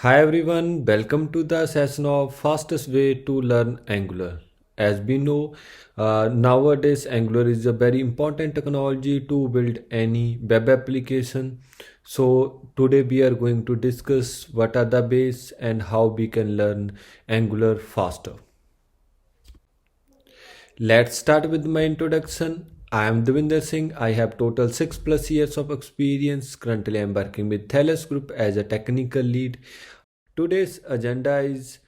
Hi everyone, welcome to the session of fastest way to learn Angular. As we know, nowadays Angular is a very important technology to build any web application. So today we are going to discuss what are the base and how we can learn Angular faster. Let's start with my introduction. I am Devinder Singh. I have total 6 plus years of experience. Currently, I am working with Thales Group as a technical lead. Today's agenda is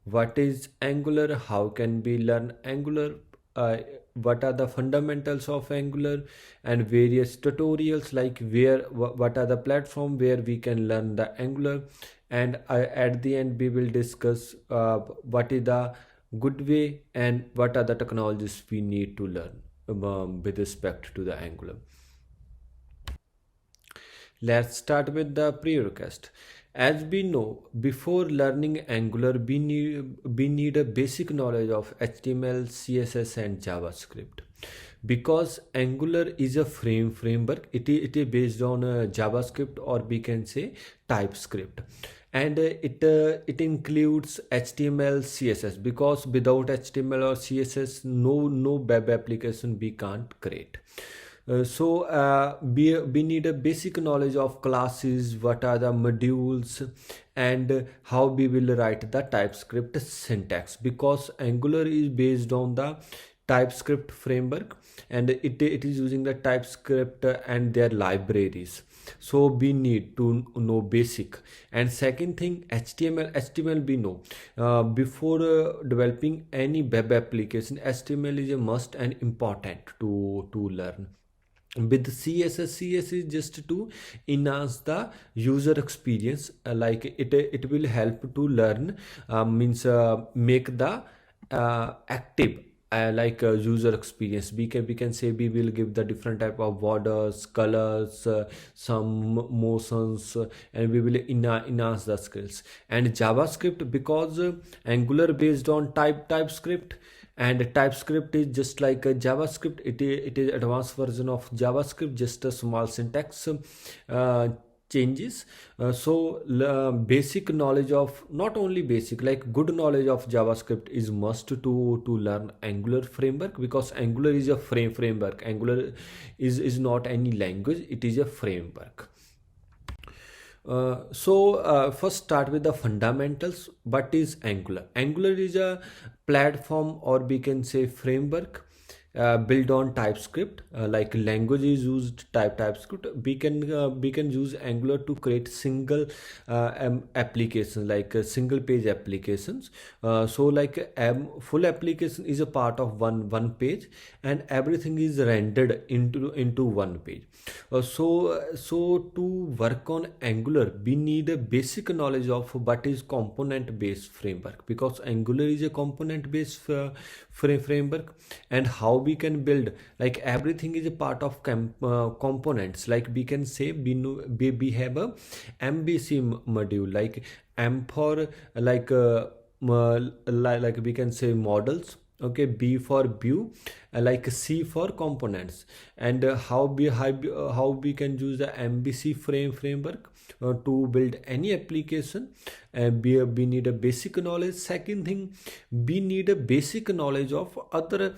what is Angular, how can we learn Angular, what are the fundamentals of Angular, and various tutorials like what are the platform where we can learn the Angular, and at the end we will discuss what is the good way and what are the technologies we need to learn with respect to the Angular. Let's start with the prerequisite. As we know, before learning Angular, we need a basic knowledge of HTML, CSS, and JavaScript. Because Angular is a framework, it is based on JavaScript, or we can say TypeScript, and it includes HTML, CSS. Because without HTML or CSS, no web application we can't create. We need a basic knowledge of classes, what are the modules, and how we will write the TypeScript syntax, because Angular is based on the TypeScript framework, and it is using the TypeScript and their libraries. So we need to know basic. And second thing, HTML we know. Before developing any web application, HTML is a must and important to learn. With CSS is just to enhance the user experience, like it will help to learn, means make the active, user experience. We can say we will give the different type of borders, colors, some motions, and we will enhance the skills. And JavaScript, because Angular based on TypeScript, and TypeScript is just like a JavaScript. It is advanced version of JavaScript, just a small syntax uh, changes. Basic knowledge of, not only basic, like good knowledge of JavaScript is must to learn Angular framework, because Angular is a framework. Angular is not any language, it is a framework. First start with the fundamentals. What is Angular? Angular is a platform, or we can say framework, built on TypeScript. Like language is used TypeScript. We can use Angular to create single applications, like single page applications. Full application is a part of one page, and everything is rendered into one page. So to work on Angular, we need a basic knowledge of what is component based framework, because Angular is a component based framework. And how we can build, like everything is a part of components. Like we can say we know we have a MBC module, like M for like like we can say models. Okay, B for view, like C for components. And how we can use the MBC framework to build any application. And we need a basic knowledge. Second thing, we need a basic knowledge of other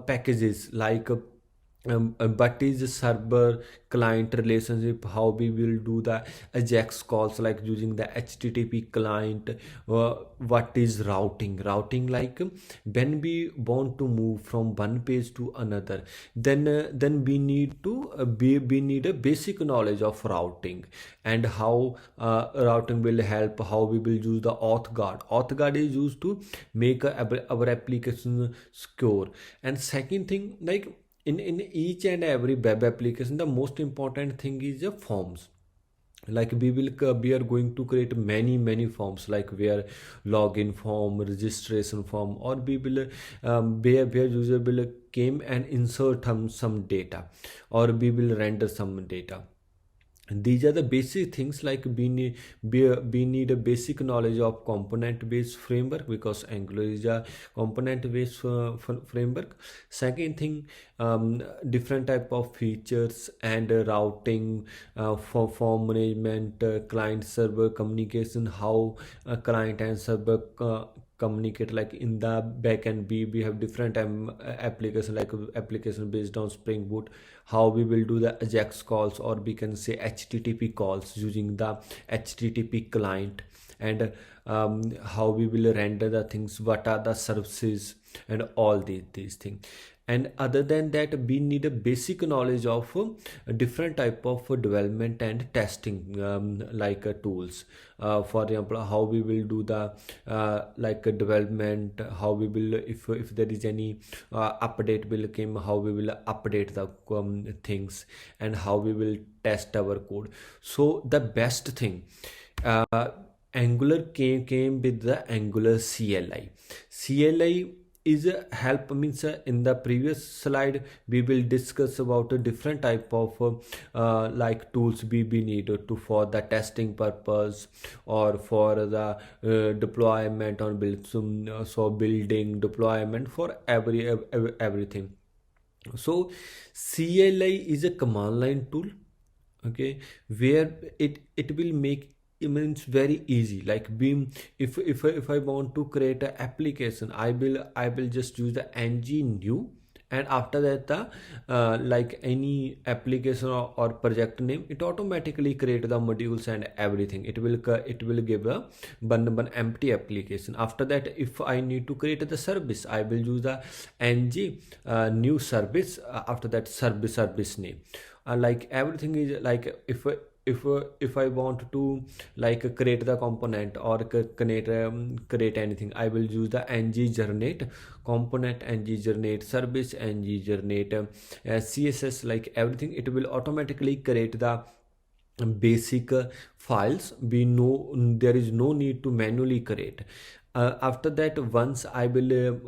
packages, like what is the server client relationship, how we will do the Ajax calls, like using the HTTP client. What is routing, like when we want to move from one page to another, then we need to we need a basic knowledge of routing, and how routing will help, how we will use the auth guard is used to make our application secure. And second thing, like in each and every web application, the most important thing is the forms. Like we are going to create many forms, like where login form, registration form, or we will where user will came and insert some data, or we will render some data. These are the basic things, like we need a basic knowledge of component based framework, because Angular is a component based framework. Second thing, different type of features and routing, for form management, client server communication, how client and server communicate. Like in the backend, we have different application, like application based on Spring Boot, how we will do the Ajax calls, or we can say HTTP calls using the HTTP client, and how we will render the things, what are the services, and all these things. And other than that, we need a basic knowledge of different type of development and testing, like tools. For example, how we will do the like development, how we will, if there is any update will come, how we will update the things, and how we will test our code. So the best thing, uh, Angular came with the Angular CLI. CLI is a help, means in the previous slide we will discuss about a different type of like tools we need to for the testing purpose, or for the deployment on build, so building deployment for everything. So CLI is a command line tool, okay, where it will make, it means very easy. Like beam, if I want to create an application, I will just use the ng new, and after that the like any application or project name, it automatically create the modules and everything. It will give a one empty application. After that, if I need to create the service, I will use the ng new service, after that service name. Like everything is like, if I want to like create the component, or create anything, I will use the ng generate component, ng generate service, ng generate css, like everything. It will automatically create the basic files. We know there is no need to manually create. After that, once I will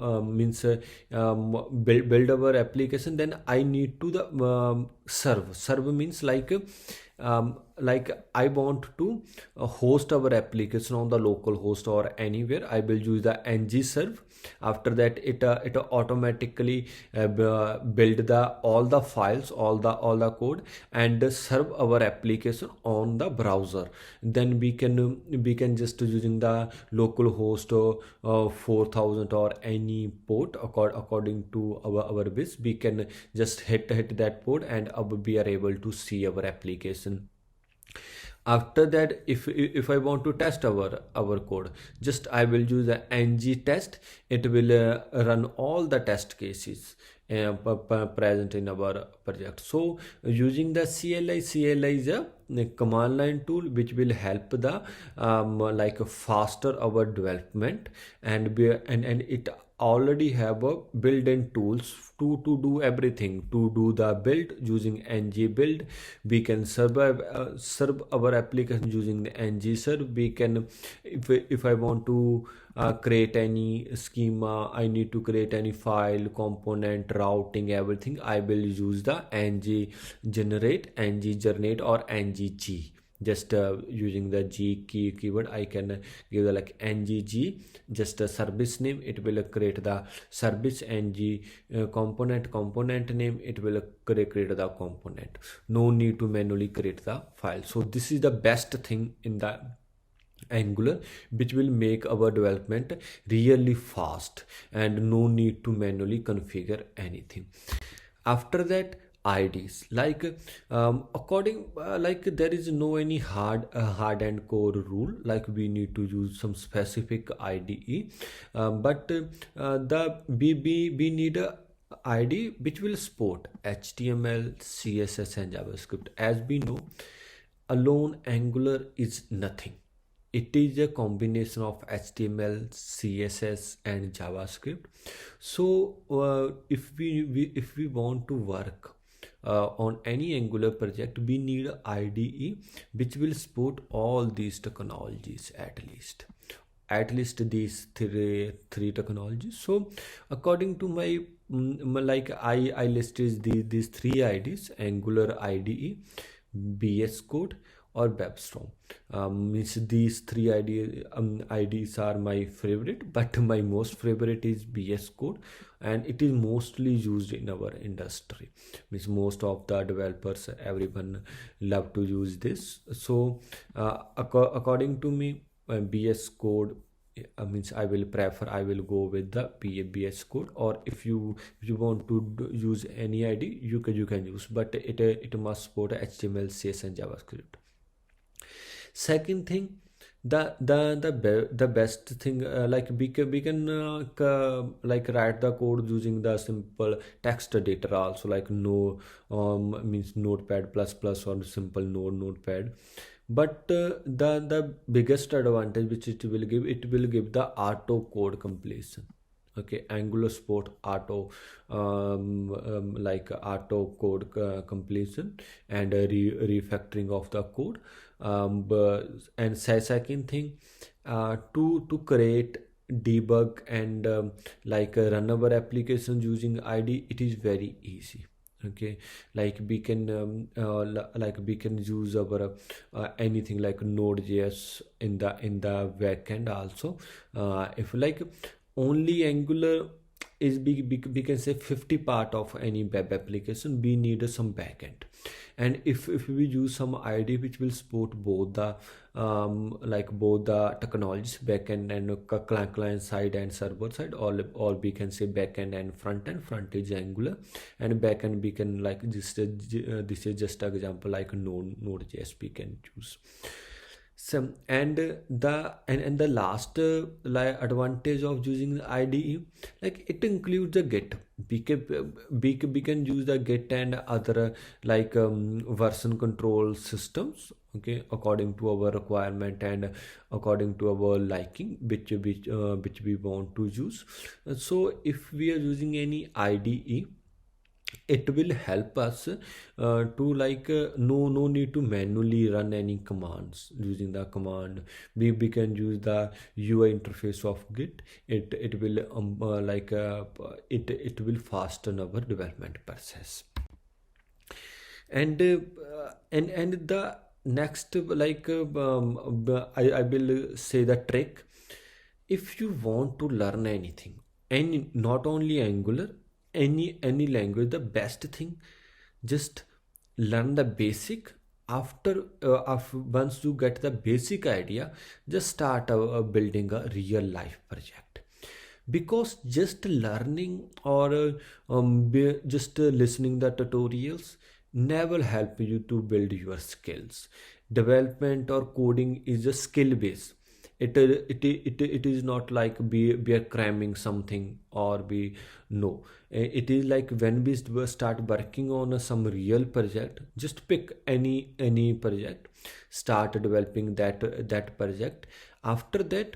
build our application, then I need to the serve means like I want to host our application on the local host or anywhere, I will use the ng serve. After that, it automatically build the all the files, all the code, and serve our application on the browser. Then we can just using the local host 4000 or any port, according to our wish, we can just hit that port, and we are able to see our application. After that, if I want to test our code, just I will use the ng test. It will run all the test cases present in our project. So using the CLI is a command line tool which will help the like faster our development, and it already have a built-in tools to do everything. To do the build using ng build, we can serve our application using the ng serve. We can, if I want to create any schema, I need to create any file, component, routing, everything, I will use the ng generate or ng g. Just using the keyword, I can give the like ng just a service name. It will create the service. ng component name, it will create the component. No need to manually create the file. So this is the best thing in the Angular, which will make our development really fast, and no need to manually configure anything. After that, IDs, like according like there is no any hard and core rule, like we need to use some specific IDE, but the we need a ID which will support HTML, CSS, and JavaScript. As we know, alone Angular is nothing. It is a combination of HTML, CSS, and JavaScript. So if we want to work on any Angular project, we need a IDE which will support all these technologies, at least these three technologies. So according to my like I listed these three IDs: Angular IDE, BS Code, or WebStorm. Means these three IDs are my favorite, but my most favorite is BS Code, and it is mostly used in our industry. Means most of the developers, everyone love to use this. So according to me, BS Code, means I will go with the BS Code. Or if you want to use any ID, you can use, but it must support HTML, CS, and JavaScript. Second thing, the best thing, like we can like write the code using the simple text editor also, like no means notepad plus plus or simple notepad. But the biggest advantage which it will give the auto code completion. Okay, Angular support auto, like auto code completion, and refactoring of the code. And second thing, to create, debug, and like run our applications using ID, it is very easy. Okay, like we can use our anything like Node.js in the backend also. If like only Angular is we can say 50 part of any web application, we need some backend. And if we use some ID which will support both the like both the technologies, backend and client side and server side, or we can say backend and front is Angular, and backend we can like this is just an example, like Node.js we can choose some. And the last like advantage of using the IDE, like it includes the Git. We can use the Git and other like version control systems, okay, according to our requirement and according to our liking, which we want to use. So if we are using any IDE, it will help us to like no need to manually run any commands. Using the command, we can use the UI interface of Git. It will like it will fasten our development process. And the next, like I will say the trick. If you want to learn anything, any, not only Angular, any language, the best thing, just learn the basic. After once you get the basic idea, just start building a real life project. Because just learning or just listening the tutorials never help you to build your skills. Development or coding is a skill base. It is not like we are cramming something, or we no. It is like when we start working on some real project, just pick any project, start developing that project. After that,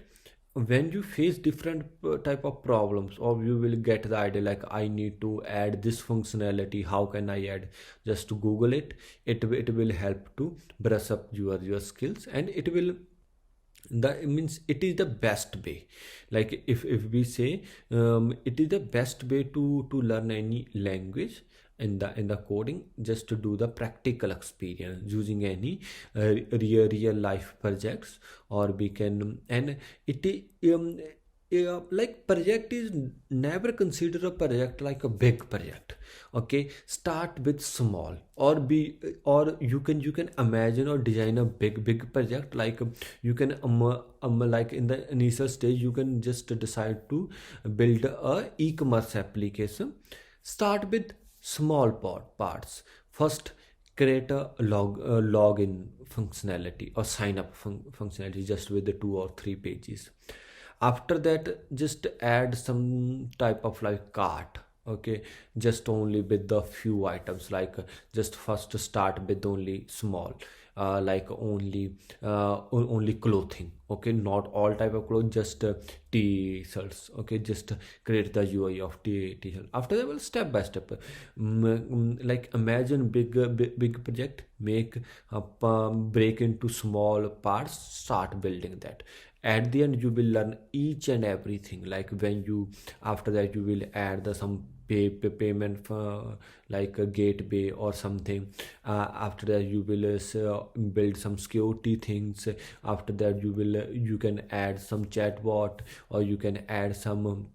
when you face different type of problems, or you will get the idea like I need to add this functionality, how can I add, just to Google it will help to brush up your skills. And it will, that means it is the best way. Like if we say it is the best way to learn any language in the coding, just to do the practical experience using any real life projects. Or we can, and like project is never consider a project like a big project. Okay, start with small, or you can imagine or design a big project. Like you can like in the initial stage, you can just decide to build a e-commerce application. Start with small parts first. Create a login functionality or sign up functionality, just with the 2 or 3 pages. After that, just add some type of like cart. Okay, just only with the few items, like just first start with only small, like only clothing. Okay, not all type of clothes, just t-shirts. Okay, just create the UI of t-shirt. After that, well, step by step, like imagine big project, make break into small parts, start building that. At the end, you will learn each and everything. Like when you, after that, you will add the some payment for like a gateway or something. After that you will build some security things. After that you can add some chatbot, or you can add some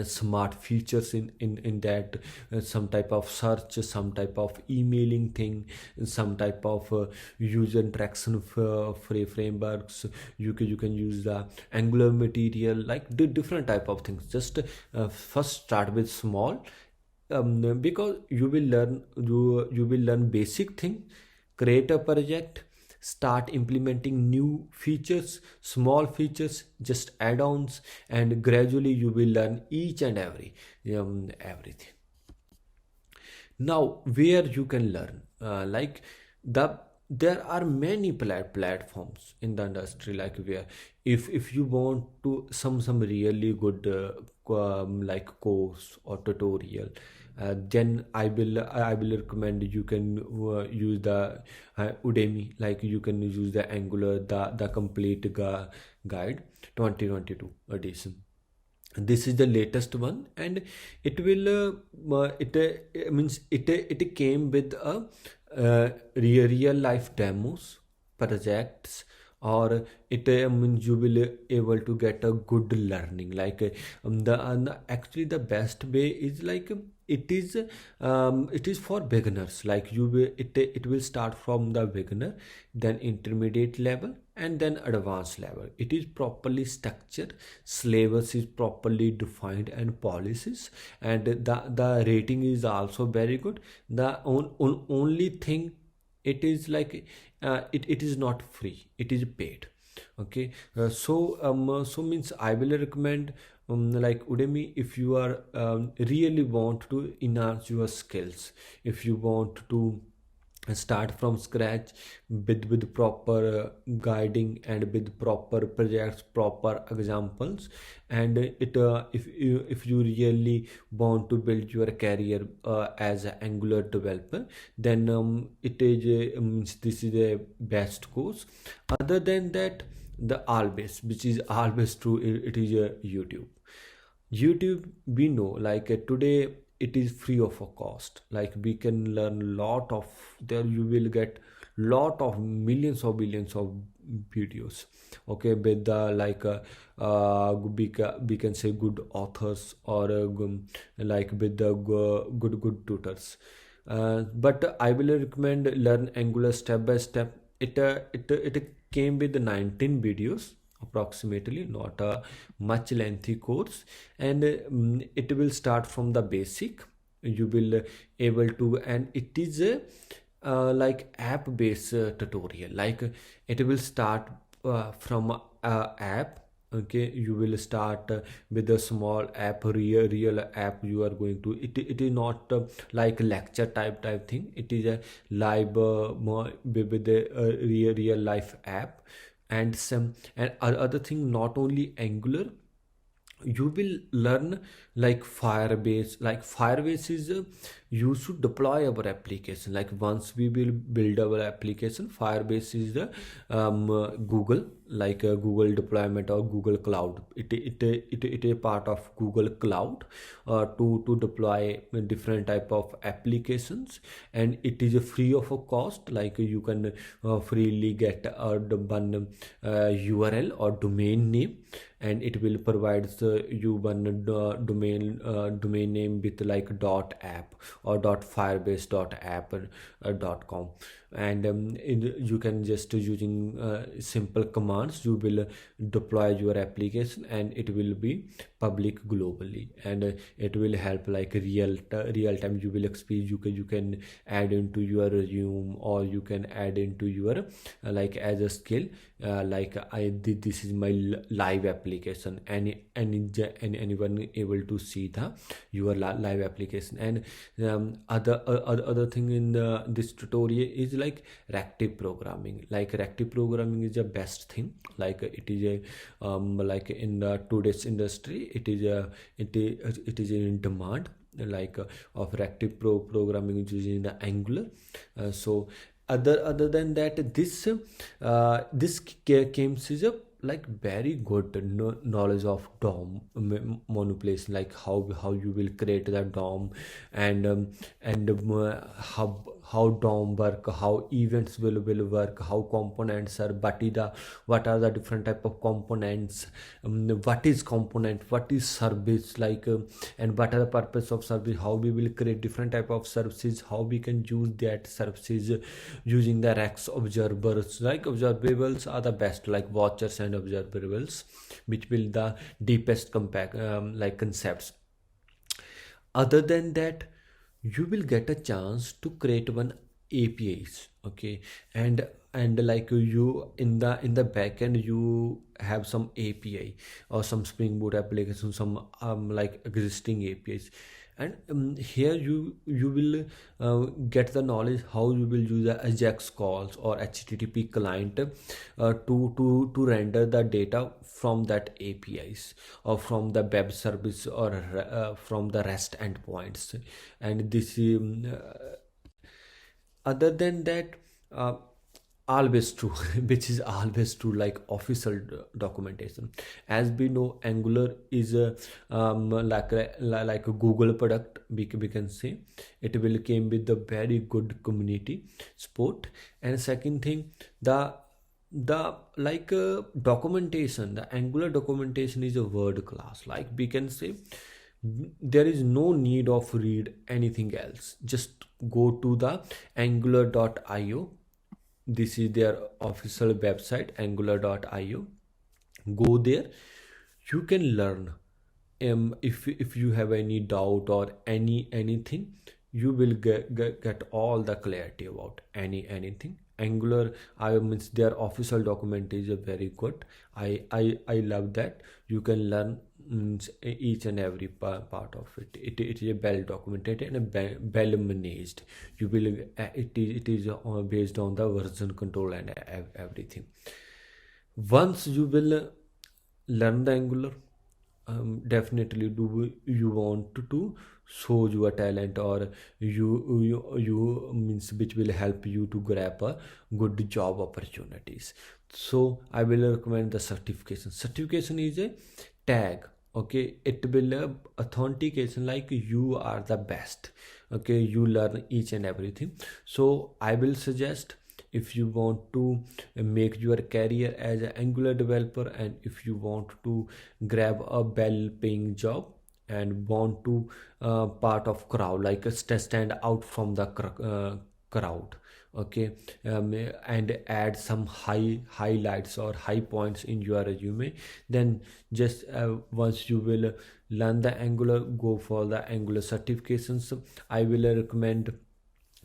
smart features in that, some type of search, some type of emailing thing, some type of user interaction frameworks. You can use the Angular material, like the different type of things. Just first start with small, because you will learn basic thing, create a project, start implementing new features, small features, just add-ons, and gradually you will learn each and everything. Now where you can learn, like the there are many platforms in the industry, like where if you want to some really good like course or tutorial, then I will recommend you can use the Udemy. Like you can use the Angular, the complete guide 2022 edition. This is the latest one, and it will means it came with a real life demos, projects, or it means you will able to get a good learning. Like actually the best way is like it is for beginners. Like it will start from the beginner, then intermediate level, and then advanced level. It is properly structured, syllabus is properly defined, and policies, and the rating is also very good. The only thing, it is like it is not free, it is paid. Okay, so means I will recommend like Udemy, if you are really want to enhance your skills, if you want to start from scratch with proper guiding, and with proper projects, proper examples. And if you really want to build your career as an Angular developer, then this is the best course. Other than that, the always, which is always true, it is YouTube. We know, like today it is free of a cost. Like we can learn lot of, there you will get lot of millions of billions of videos. Okay, with the like we can say good authors, or like with the good tutors. But I will recommend learn Angular step by step. It came with 19 videos approximately, not a much lengthy course. And it will start from the basic. You will able to, and it is a like app based tutorial. Like it will start from app. Okay, you will start with a small app, real app. You are going to, it is not like lecture type thing. It is a live more with a real life app. And some and other thing, not only Angular, you will learn like Firebase. Like Firebase is you should deploy our application. Like once we will build our application, Firebase is the Google, like a Google deployment or Google Cloud. It is a part of Google Cloud to deploy different type of applications. And it is a free of a cost. Like you can freely get a one URL or domain name, and it will provide you one domain name with like .app or .firebase.app.com. And you can just using simple commands, you will deploy your application, and it will be public globally. And it will help like real time. You will experience, you can add into your resume, or you can add into your like as a skill. Like I did, this is my live application. Anyone able to see the your live application. And other thing in this tutorial is like reactive programming. Like reactive programming is the best thing. Like it is a like in the today's industry, it is in demand. Like of reactive programming using the Angular. So other than that, this came is a like very good knowledge of DOM manipulation, like how you will create the DOM, and how DOM work, how events will work, how components are, what are the different type of components, what is component, what is service, like and what are the purpose of service, how we will create different type of services, how we can use that services using the rex observers. Like observables are the best, like watchers and observables, which will the deepest compact like concepts. Other than that, you will get a chance to create one APIs, okay, and like you in the backend you have some API or some Spring Boot application, some like existing APIs, and here you will get the knowledge how you will use the Ajax calls or HTTP client to render the data from that APIs or from the web service or from the REST endpoints. And this other than that, uh, always true, which is always true, like official documentation. As we know, Angular is a like a Google product, we can say. It will came with the very good community support. And second thing, the like documentation, the Angular documentation is a world class, like we can say. There is no need of read anything else, just go to the angular.io. This is their official website, angular.io. Go there, you can learn. If you have any doubt or anything, you will get all the clarity about anything. Angular, I means their official document is a very good. I love that. You can learn each and every part of it. It is a well documented and well managed. You will it is based on the version control and everything. Once you will learn the Angular, definitely do you want to show your talent, or you means which will help you to grab a good job opportunities. So I will recommend the certification is a tag, okay. It will authentication, like you are the best, okay. You learn each and everything. So I will suggest, if you want to make your career as an Angular developer, and if you want to grab a well paying job and want to part of crowd, like stand out from the crowd, okay, and add some highlights or high points in your resume, then just once you will learn the Angular, go for the Angular certifications. I will recommend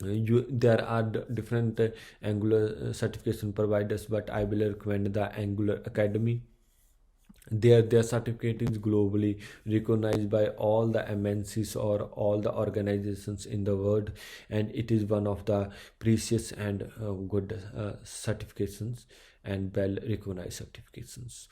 you, there are different Angular certification providers, but I will recommend the Angular Academy. Their certificate is globally recognized by all the MNCs or all the organizations in the world, and it is one of the precious and good certifications and well recognized certifications.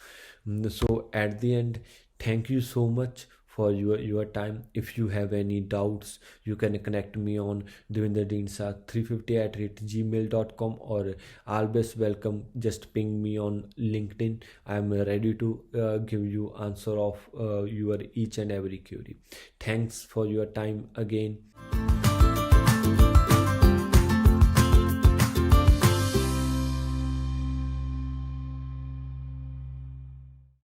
So at the end, thank you so much for your time. If you have any doubts, you can connect me on devendradinsa350@gmail.com, or always welcome, just ping me on LinkedIn. I am ready to give you answer of your each and every query. Thanks for your time again.